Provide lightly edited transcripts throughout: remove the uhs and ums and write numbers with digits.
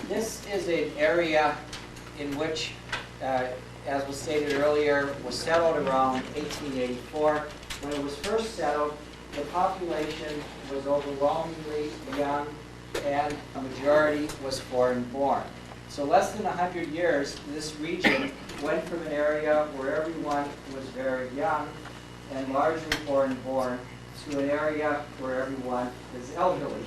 This is an area in which, as was stated earlier, was settled around 1884. When it was first settled, the population was overwhelmingly young and a majority was foreign-born. So less than 100 years, this region went from an area where everyone was very young and largely foreign-born to an area where everyone is elderly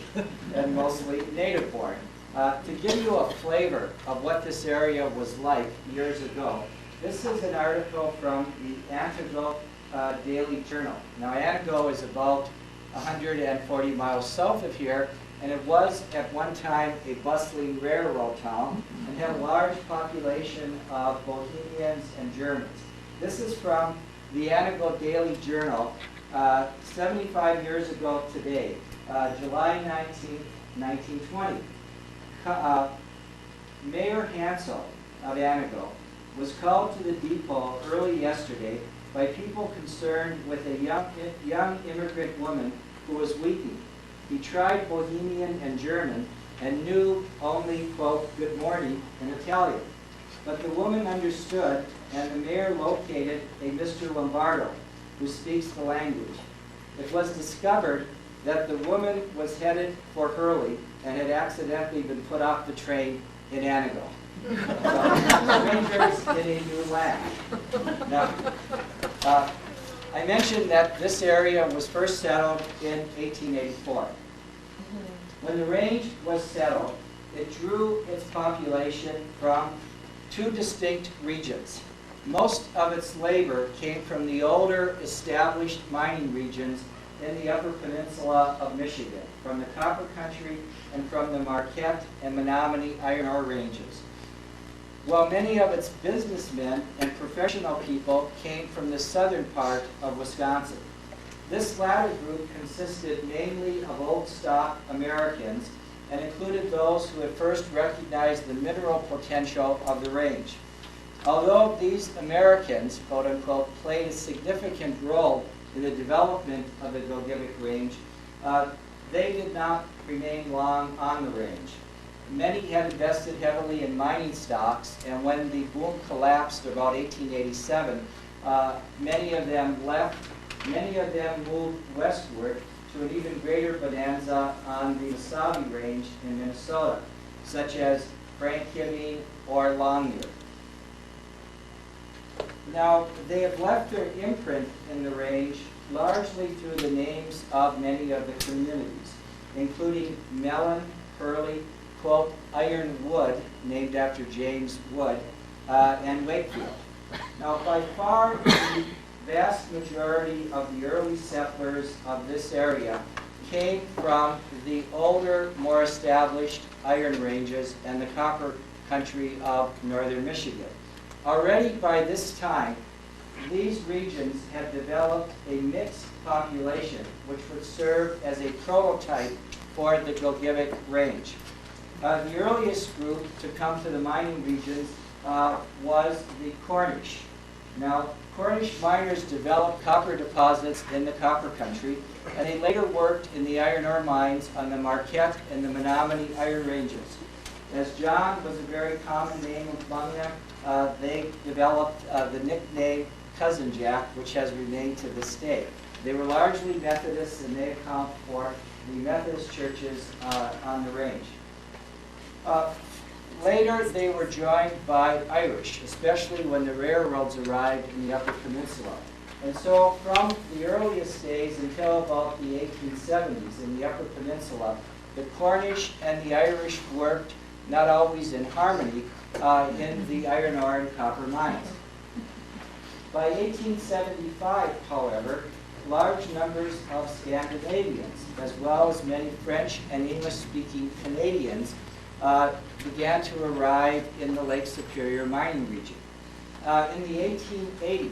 and mostly native-born. To give you a flavor of what this area was like years ago, this is an article from the Antigo Daily Journal. Now, Antigo is about 140 miles south of here, and it was at one time a bustling railroad town and had a large population of Bohemians and Germans. This is from the Antigo Daily Journal 75 years ago today, July 19, 1920. Mayor Hansel of Antigo was called to the depot early yesterday by people concerned with a young immigrant woman who was weeping. He tried Bohemian and German and knew only, quote, good morning in Italian. But the woman understood, and the mayor located a Mr. Lombardo who speaks the language. It was discovered that the woman was headed for Hurley and had accidentally been put off the train in Antigo. So, strangers in a new land. Now, I mentioned that this area was first settled in 1884. When the range was settled, it drew its population from two distinct regions. Most of its labor came from the older established mining regions in the Upper Peninsula of Michigan, from the Copper Country and from the Marquette and Menominee iron ore ranges. While many of its businessmen and professional people came from the southern part of Wisconsin. This latter group consisted mainly of old stock Americans and included those who had first recognized the mineral potential of the range. Although these Americans, quote unquote, played a significant role in the development of the Gogebic Range, they did not remain long on the range. Many had invested heavily in mining stocks, and when the boom collapsed about 1887, many of them left. Many of them moved westward to an even greater bonanza on the Mesabi Range in Minnesota, such as Frank Hibbing or Longyear. Now, they have left their imprint in the range largely through the names of many of the communities, including Mellon, Hurley, quote, Iron Wood, named after James Wood, and Wakefield. Now, by far, the vast majority of the early settlers of this area came from the older, more established iron ranges and the copper country of northern Michigan. Already by this time, these regions had developed a mixed population which would serve as a prototype for the Gogebic Range. The earliest group to come to the mining regions was the Cornish. Now, Cornish miners developed copper deposits in the copper country, and they later worked in the iron ore mines on the Marquette and the Menominee iron ranges. As John was a very common name among them, they developed the nickname Cousin Jack, which has remained to this day. They were largely Methodists, and they account for the Methodist churches on the range. Later, they were joined by Irish, especially when the railroads arrived in the Upper Peninsula. And so from the earliest days until about the 1870s in the Upper Peninsula, the Cornish and the Irish worked, not always in harmony, in the iron ore and copper mines. By 1875, however, large numbers of Scandinavians, as well as many French and English-speaking Canadians, began to arrive in the Lake Superior mining region. In the 1880s,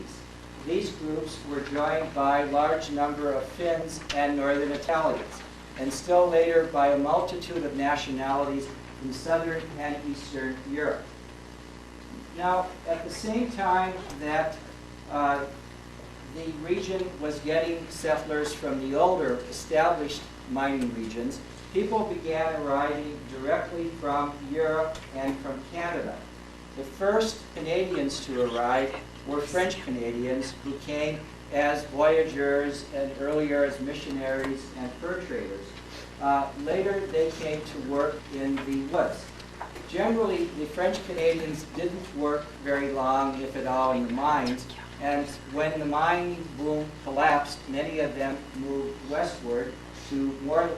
these groups were joined by a large number of Finns and Northern Italians, and still later by a multitude of nationalities from Southern and Eastern Europe. Now, at the same time that the region was getting settlers from the older established mining regions, people began arriving directly from Europe and from Canada. The first Canadians to arrive were French Canadians who came as voyageurs and earlier as missionaries and fur traders. Later they came to work in the woods. Generally, the French Canadians didn't work very long, if at all, in the mines, and when the mining boom collapsed, many of them moved westward to more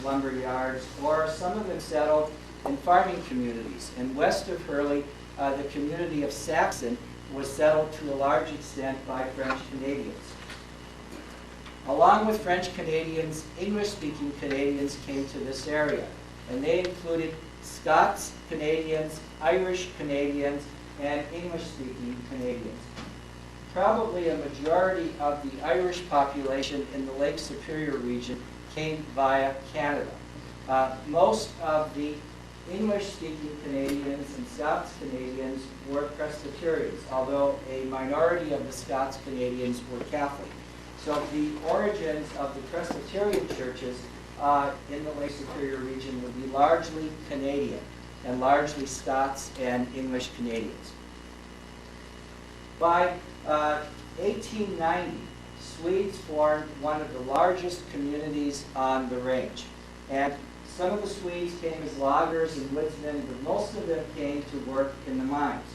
lumber yards, or some of them settled in farming communities. And west of Hurley, the community of Saxon was settled to a large extent by French Canadians. Along with French Canadians, English-speaking Canadians came to this area, and they included Scots Canadians, Irish Canadians, and English-speaking Canadians. Probably a majority of the Irish population in the Lake Superior region came via Canada. Most of the English-speaking Canadians and Scots Canadians were Presbyterians, although a minority of the Scots Canadians were Catholic. So the origins of the Presbyterian churches in the Lake Superior region would be largely Canadian, and largely Scots and English Canadians. By 1890, Swedes formed one of the largest communities on the range. And some of the Swedes came as loggers and woodsmen, but most of them came to work in the mines.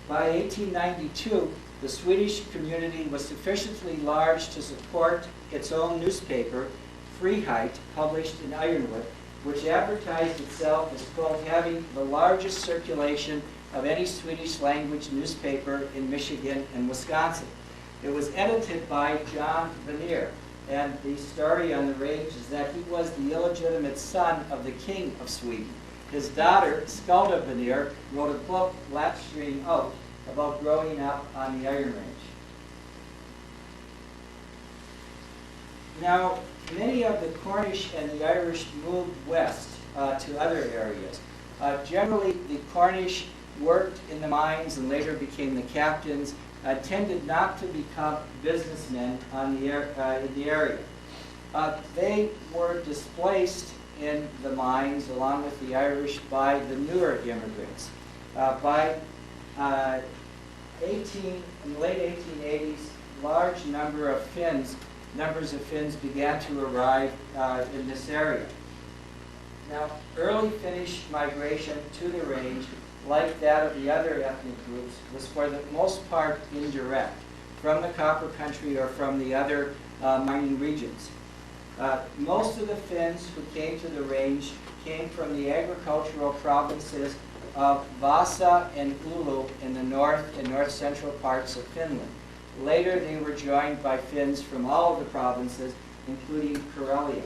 By 1892, the Swedish community was sufficiently large to support its own newspaper, Frihet, published in Ironwood, which advertised itself as, quote, having the largest circulation of any Swedish language newspaper in Michigan and Wisconsin. It was edited by John Vanier, and the story on the range is that he was the illegitimate son of the King of Sweden. His daughter, Skalda Vanier, wrote a book, Lapstream Oak, about growing up on the Iron Range. Now, many of the Cornish and the Irish moved west to other areas. Generally, the Cornish worked in the mines and later became the captains, tended not to become businessmen in the area. They were displaced in the mines, along with the Irish, by the newer immigrants. By in the late 1880s, large numbers of Finns began to arrive in this area. Now, early Finnish migration to the range, like that of the other ethnic groups, was for the most part indirect, from the copper country or from the other mining regions. Most of the Finns who came to the range came from the agricultural provinces of Vasa and Oulu in the north and north-central parts of Finland. Later, they were joined by Finns from all of the provinces, including Karelia.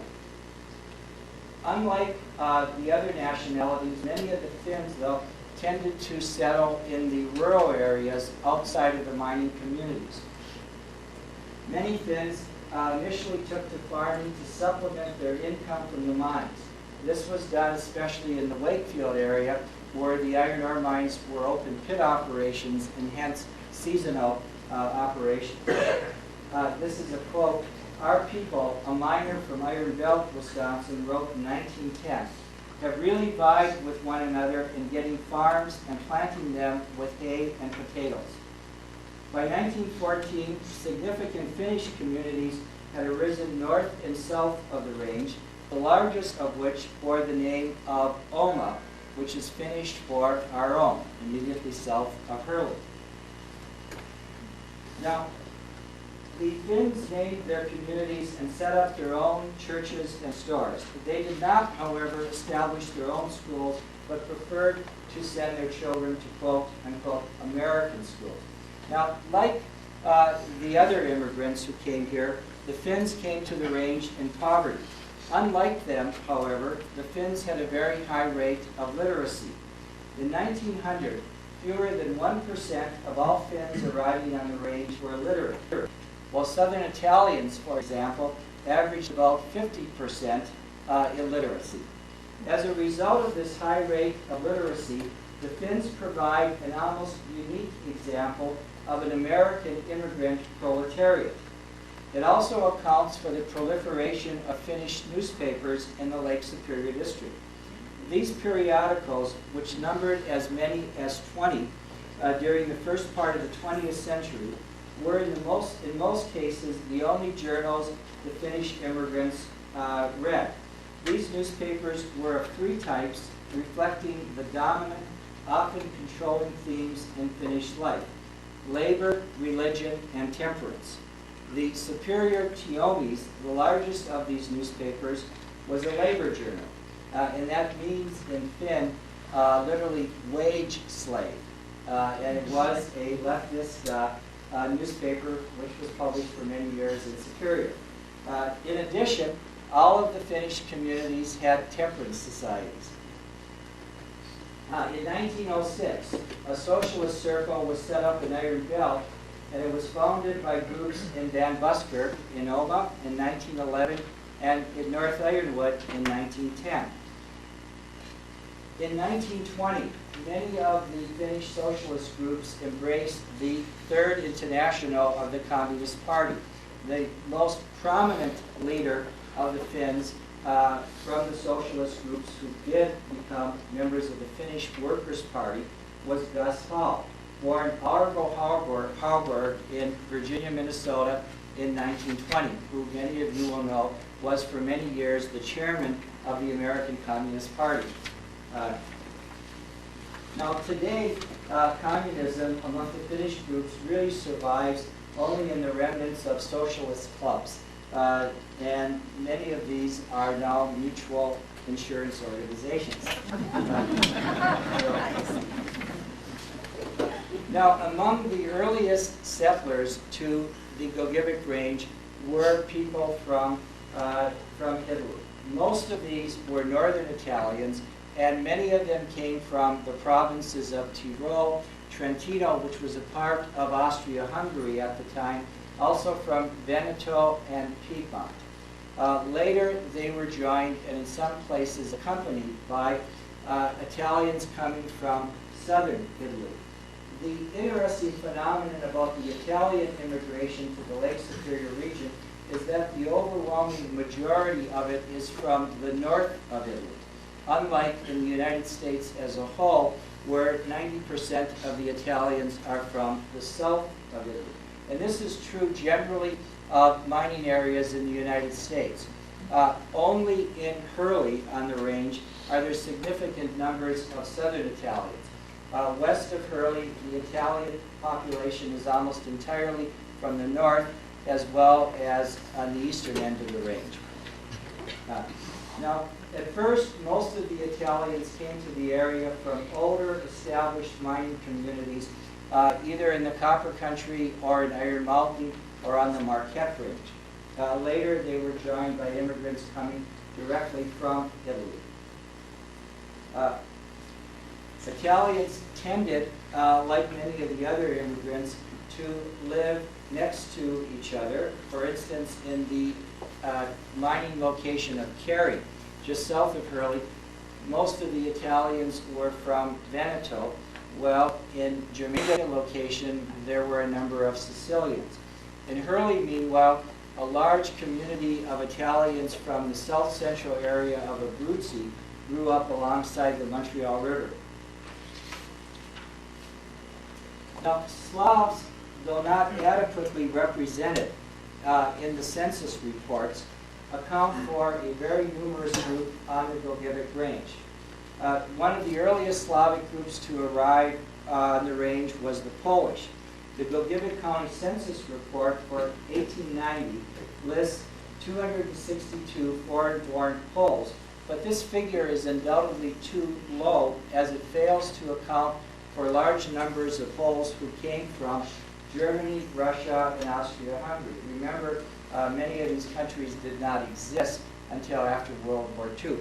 Unlike the other nationalities, many of the Finns, though, tended to settle in the rural areas outside of the mining communities. Many Finns initially took to farming to supplement their income from the mines. This was done especially in the Wakefield area, where the iron ore mines were open pit operations and hence seasonal operations. This is a quote. Our people, a miner from Iron Belt, Wisconsin, wrote in 1910, have really vied with one another in getting farms and planting them with hay and potatoes. By 1914, significant Finnish communities had arisen north and south of the range, the largest of which bore the name of Oma, which is Finnish for our own, immediately south of Hurley. Now, the Finns named their communities and set up their own churches and stores. They did not, however, establish their own schools, but preferred to send their children to quote, unquote, American schools. Now, like the other immigrants who came here, the Finns came to the range in poverty. Unlike them, however, the Finns had a very high rate of literacy. In 1900, fewer than 1% of all Finns arriving on the range were literate, while Southern Italians, for example, averaged about 50% illiteracy. As a result of this high rate of literacy, the Finns provide an almost unique example of an American immigrant proletariat. It also accounts for the proliferation of Finnish newspapers in the Lake Superior district. These periodicals, which numbered as many as 20 during the first part of the 20th century, were in most cases the only journals the Finnish immigrants read. These newspapers were of three types, reflecting the dominant, often controlling themes in Finnish life: labor, religion, and temperance. The Superior Tiomis, the largest of these newspapers, was a labor journal. And that means in Finn, literally wage slave. And it was a leftist newspaper which was published for many years in Superior. In addition, all of the Finnish communities had temperance societies. In 1906, a socialist circle was set up in Iron Belt, and it was founded by groups in Van Busker in Oma in 1911 and in North Ironwood in 1910. In 1920, many of the Finnish socialist groups embraced the Third International of the Communist Party. The most prominent leader of the Finns from the socialist groups who did become members of the Finnish Workers' Party was Gus Hall, born Arvo Hallberg in Virginia, Minnesota in 1920, who many of you will know was for many years the chairman of the American Communist Party. Now today, communism among the Finnish groups really survives only in the remnants of socialist clubs. And many of these are now mutual insurance organizations. Now, among the earliest settlers to the Gogebic Range were people from Italy. Most of these were northern Italians, and many of them came from the provinces of Tyrol, Trentino, which was a part of Austria-Hungary at the time, also from Veneto and Piedmont. Later, they were joined, and in some places accompanied by Italians coming from southern Italy. The interesting phenomenon about the Italian immigration to the Lake Superior region is that the overwhelming majority of it is from the north of Italy, unlike in the United States as a whole, where 90% of the Italians are from the south of Italy. And this is true generally of mining areas in the United States. Only in Hurley on the range are there significant numbers of southern Italians. West of Hurley, the Italian population is almost entirely from the north, as well as on the eastern end of the range. Now, at first, most of the Italians came to the area from older, established mining communities, either in the Copper Country or in Iron Mountain or on the Marquette Range. Later, they were joined by immigrants coming directly from Italy. Italians tended, like many of the other immigrants, to live next to each other. For instance, in the mining location of Cary, just south of Hurley, most of the Italians were from Veneto. Well, in Germania location, there were a number of Sicilians. In Hurley, meanwhile, a large community of Italians from the south-central area of Abruzzi grew up alongside the Montreal River. Now, Slavs, though not adequately represented in the census reports, account for a very numerous group on the Gogebic Range. One of the earliest Slavic groups to arrive on the range was the Polish. The Gogebic County Census Report for 1890 lists 262 foreign-born Poles, but this figure is undoubtedly too low as it fails to account for large numbers of Poles who came from Germany, Russia, and Austria-Hungary. Remember, many of these countries did not exist until after World War II.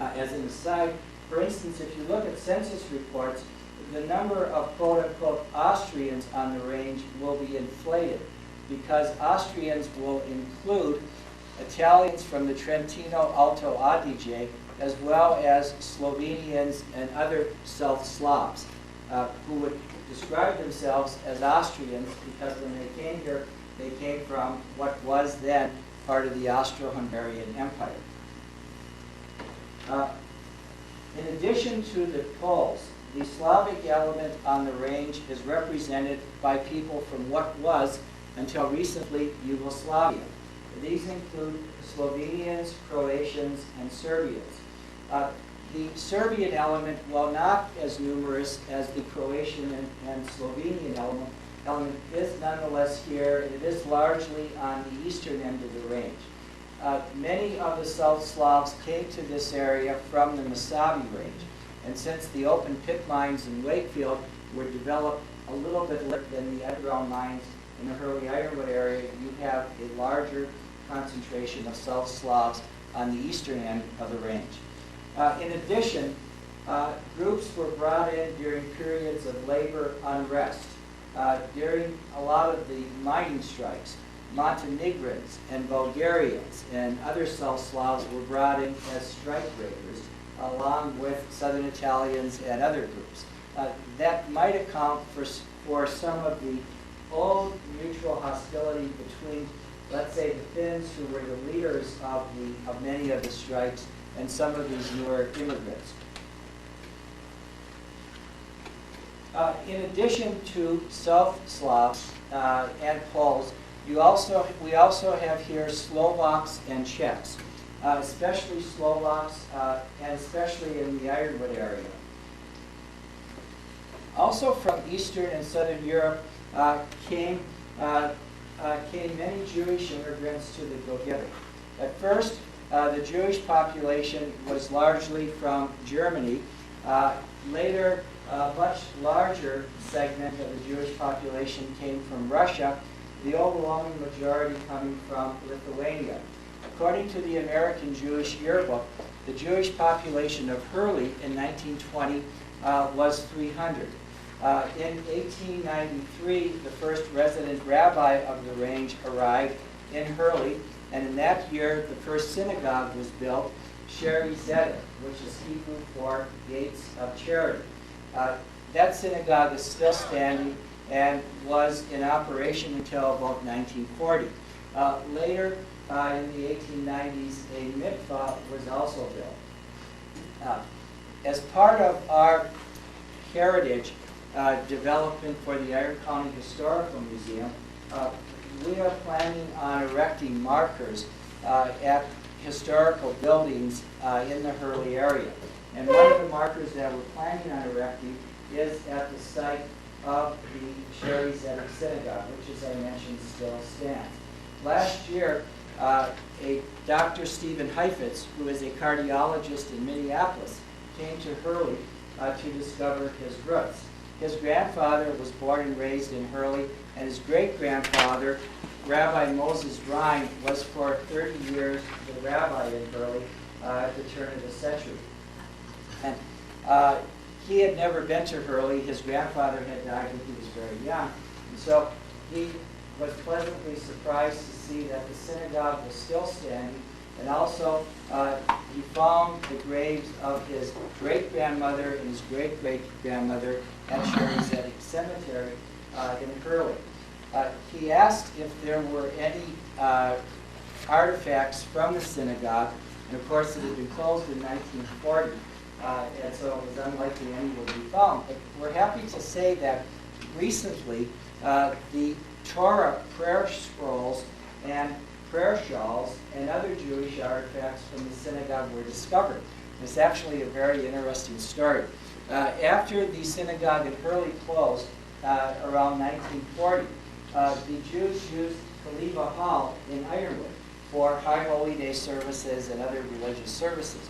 As an aside, for instance, if you look at census reports, the number of quote-unquote Austrians on the range will be inflated because Austrians will include Italians from the Trentino Alto Adige as well as Slovenians and other South Slavs who would describe themselves as Austrians because when they came here They came from what was then part of the Austro-Hungarian Empire. In addition to the Poles, the Slavic element on the range is represented by people from what was, until recently, Yugoslavia. These include Slovenians, Croatians, and Serbians. The Serbian element, while not as numerous as the Croatian and Slovenian element is nonetheless here, and it is largely on the eastern end of the range. Many of the South Slavs came to this area from the Mosavi range, and since the open pit mines in Wakefield were developed a little bit later than the underground mines in the Hurley Ironwood area, you have a larger concentration of South Slavs on the eastern end of the range. In addition, groups were brought in during periods of labor unrest. During a lot of the mining strikes, Montenegrins and Bulgarians and other South Slavs were brought in as strike breakers, along with Southern Italians and other groups. That might account for some of the old mutual hostility between, let's say, the Finns, who were the leaders of many of the strikes, and some of these newer immigrants. In addition to South Slavs and Poles, we also have here Slovaks and Czechs, especially Slovaks and especially in the Ironwood area. Also from Eastern and Southern Europe came many Jewish immigrants to the Gilgit. At first, the Jewish population was largely from Germany. Later, a much larger segment of the Jewish population came from Russia, the overwhelming majority coming from Lithuania. According to the American Jewish Yearbook, the Jewish population of Hurley in 1920 was 300. In 1893, the first resident rabbi of the range arrived in Hurley, and in that year, the first synagogue was built, Sheri Zedek, which is Hebrew for Gates of Charity. That synagogue is still standing and was in operation until about 1940. Later, in the 1890s, a mikvah was also built. As part of our heritage development for the Iron County Historical Museum, we are planning on erecting markers at historical buildings in the Hurley area. And one of the markers that we're planning on erecting is at the site of the Sheri Zedek Synagogue, which, as I mentioned, still stands. Last year, Dr. Stephen Heifetz, who is a cardiologist in Minneapolis, came to Hurley to discover his roots. His grandfather was born and raised in Hurley, and his great-grandfather, Rabbi Moses Ryan, was for 30 years the rabbi in Hurley at the turn of the century. And he had never been to Hurley. His grandfather had died when he was very young. And so he was pleasantly surprised to see that the synagogue was still standing. And also, he found the graves of his great-grandmother and his great-great-grandmother at Sheri Zedek Cemetery in Hurley. He asked if there were any artifacts from the synagogue, and of course it had been closed in 1940, and so it was unlikely any would be found. But we're happy to say that recently the Torah prayer scrolls and prayer shawls and other Jewish artifacts from the synagogue were discovered. It's actually a very interesting story. After the synagogue in Hurley closed around 1940, the Jews used Khalifa Hall in Ironwood for High Holy Day services and other religious services.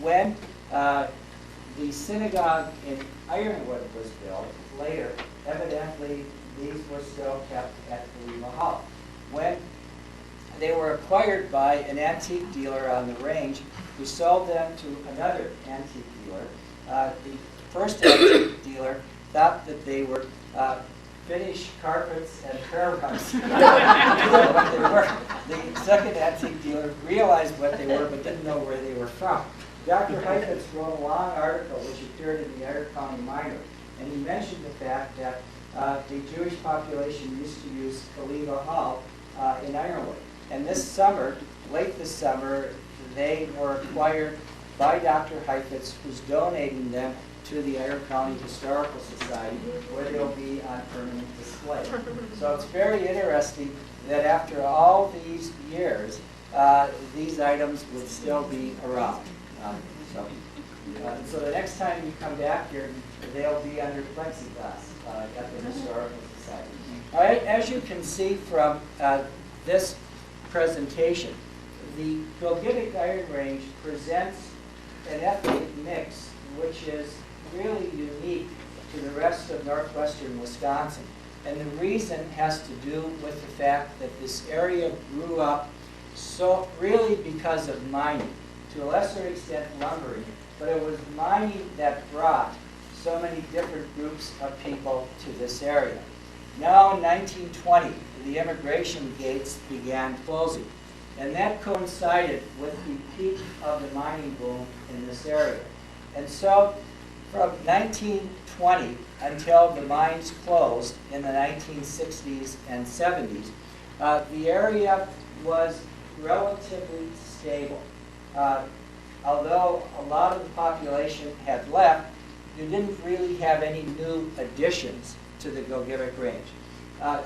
When the synagogue in Ironwood was built later, evidently these were still kept at Khalifa Hall. When they were acquired by an antique dealer on the range who sold them to another antique dealer, the first antique dealer thought that they were Finnish carpets and prayer rugs. What they were. The second antique dealer realized what they were but didn't know where they were from. Dr. Heifetz wrote a long article which appeared in the Iron County Miner, And he mentioned the fact that the Jewish population used to use Khalifa Hall in Ironwood. And this summer, late this summer, they were acquired by Dr. Heifetz, who's donating them to the Iron County Historical Society, where they'll be on permanent display. So it's very interesting that after all these years, these items would still be around. So the next time you come back here, they'll be under plexiglass at the Historical Society. All right, as you can see from this presentation, the Golgothic Iron Range presents an ethnic mix which is really unique to the rest of northwestern Wisconsin. And the reason has to do with the fact that this area grew up so really because of mining, to a lesser extent lumbering, but it was mining that brought so many different groups of people to this area. Now in 1920, the immigration gates began closing, and that coincided with the peak of the mining boom in this area. And so from 1920 until the mines closed in the 1960s and 70s, the area was relatively stable. Although a lot of the population had left, you didn't really have any new additions to the Golgothic Range.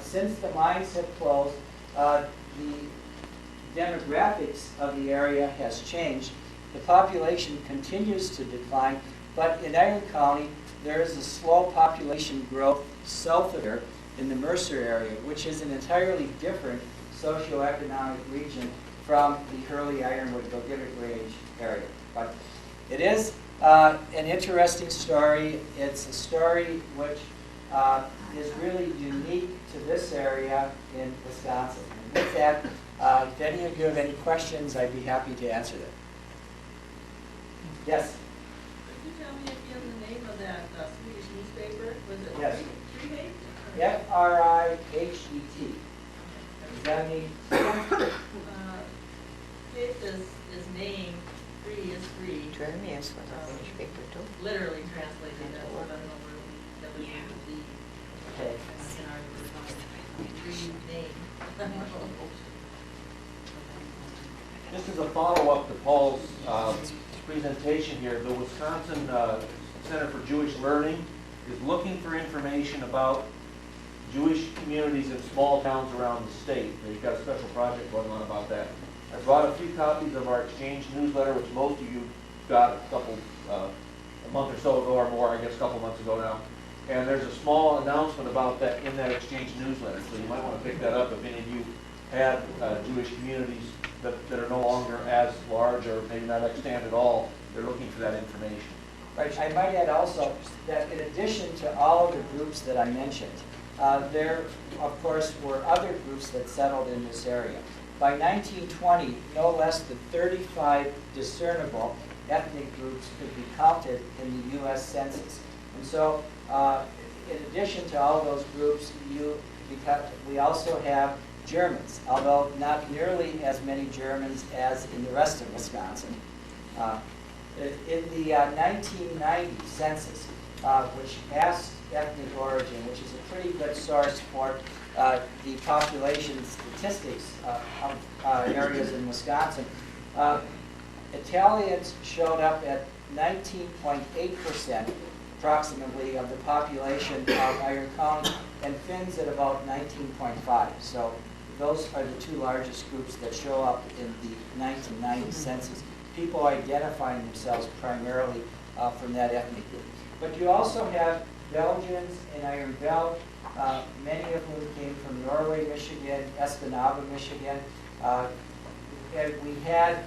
Since the mines have closed, the demographics of the area has changed. The population continues to decline, but in Iron County, there is a slow population growth south of here in the Mercer area, which is an entirely different socioeconomic region from the Hurley Ironwood Golgothic Range area. But it is an interesting story. It's a story which is really unique to this area in Wisconsin. And with that, if any of you have any questions, I'd be happy to answer them. Yes? Could you tell me again the name of that Swedish newspaper? Was it Yes. Frihet? F-R-I-H-E-T. Does that mean? Faith is name, free is free. Germany is what a Finnish paper too. Literally translated as a W-D. Okay. In our free name. Just as a follow-up to Paul's presentation here, the Wisconsin Center for Jewish Learning is looking for information about Jewish communities in small towns around the state. They've got a special project going on about that. I brought a few copies of our exchange newsletter, which most of you got a month or so ago or more, I guess a couple months ago now. And there's a small announcement about that in that exchange newsletter, so you might want to pick that up if any of you had Jewish communities that are no longer as large or maybe not extant at all. They're looking for that information. Right. I might add also that in addition to all of the groups that I mentioned, there, of course, were other groups that settled in this area. By 1920, no less than 35 discernible ethnic groups could be counted in the U.S. Census. And so, in addition to all those groups, we also have Germans, although not nearly as many Germans as in the rest of Wisconsin. In the 1990 census, which asked ethnic origin, which is a pretty good source for the population statistics of areas in Wisconsin, Italians showed up at 19.8% approximately of the population of Iron County, and Finns at about 19.5%. So those are the two largest groups that show up in the 1990 census. People identifying themselves primarily from that ethnic group. But you also have Belgians in Iron Belt, many of whom came from Norway, Michigan, Escanaba, Michigan. And we had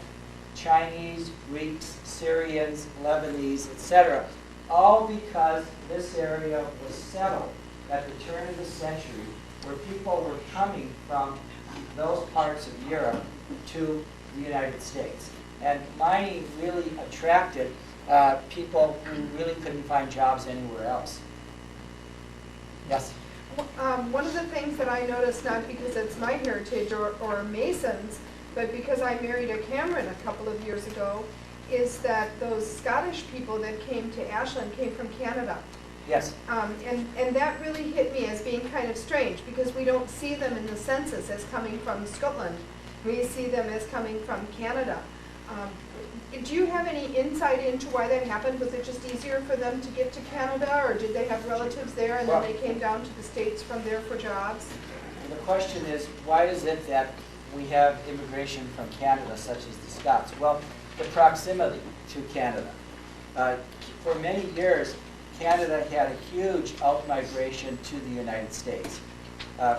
Chinese, Greeks, Syrians, Lebanese, etc., all because this area was settled at the turn of the century, where people were coming from those parts of Europe to the United States. And mining really attracted people who really couldn't find jobs anywhere else. Yes? One of the things that I noticed, not because it's my heritage or Mason's, but because I married a Cameron a couple of years ago, is that those Scottish people that came to Ashland came from Canada. Yes. And that really hit me as being kind of strange, because we don't see them in the census as coming from Scotland. We see them as coming from Canada. Do you have any insight into why that happened? Was it just easier for them to get to Canada, or did they have relatives there and then they came down to the States from there for jobs? The question is, why is it that we have immigration from Canada, such as the Scots? Well, the proximity to Canada. For many years, Canada had a huge out-migration to the United States.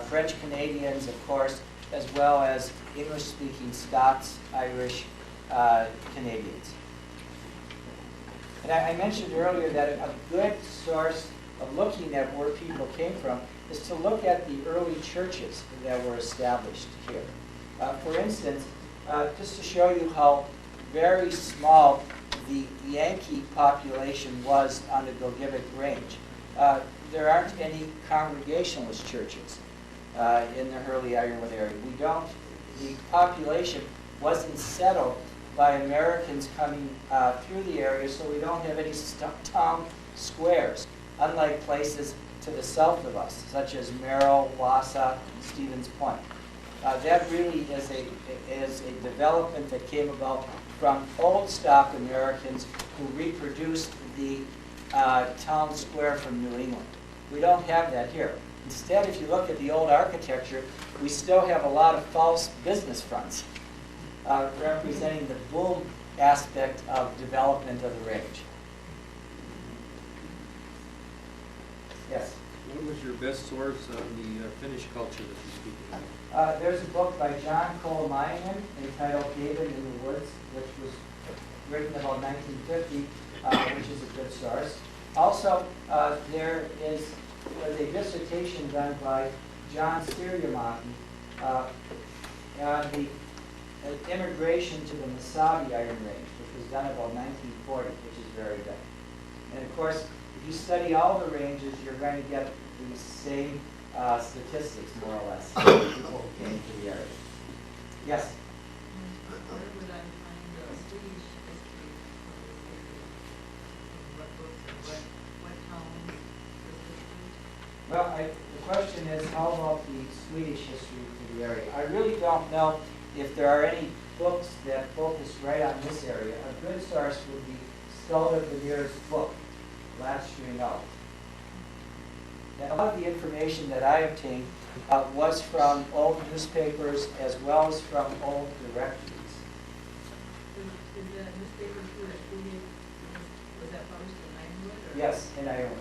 French Canadians, of course, as well as English-speaking Scots, Irish Canadians. And I mentioned earlier that a good source of looking at where people came from is to look at the early churches that were established here. For instance, just to show you how very small the Yankee population was on the Gilgivic Range, there aren't any Congregationalist churches in the Hurley Ironwood area. The population wasn't settled by Americans coming through the area, so we don't have any town squares, unlike places to the south of us, such as Merrill, Wausau, Stevens Point. That really is a development that came about from old stock Americans who reproduced the town square from New England. We don't have that here. Instead, if you look at the old architecture, we still have a lot of false business fronts representing the boom aspect of development of the range. Yes? What was your best source on the Finnish culture that you speak about? There's a book by John Cole Mayan entitled David in the Woods, which was written about 1950, which is a good source. Also, there was a dissertation done by John Siriamonti on the immigration to the Mesabi Iron Range, which was done about 1940, which is very good. And of course, if you study all the ranges, you're going to get the same statistics, more or less, people who came to the area. Yes? Where would I find Swedish history from this area? What books and what towns was history? Well, the question is, how about the Swedish history to the area? I really don't know if there are any books that focus right on this area. A good source would be Skulda Veneer's book, Latstream Out. A lot of the information that I obtained was from old newspapers as well as from old directories. Is the newspaper too that was that published in Ironwood? Yes, in Ironwood.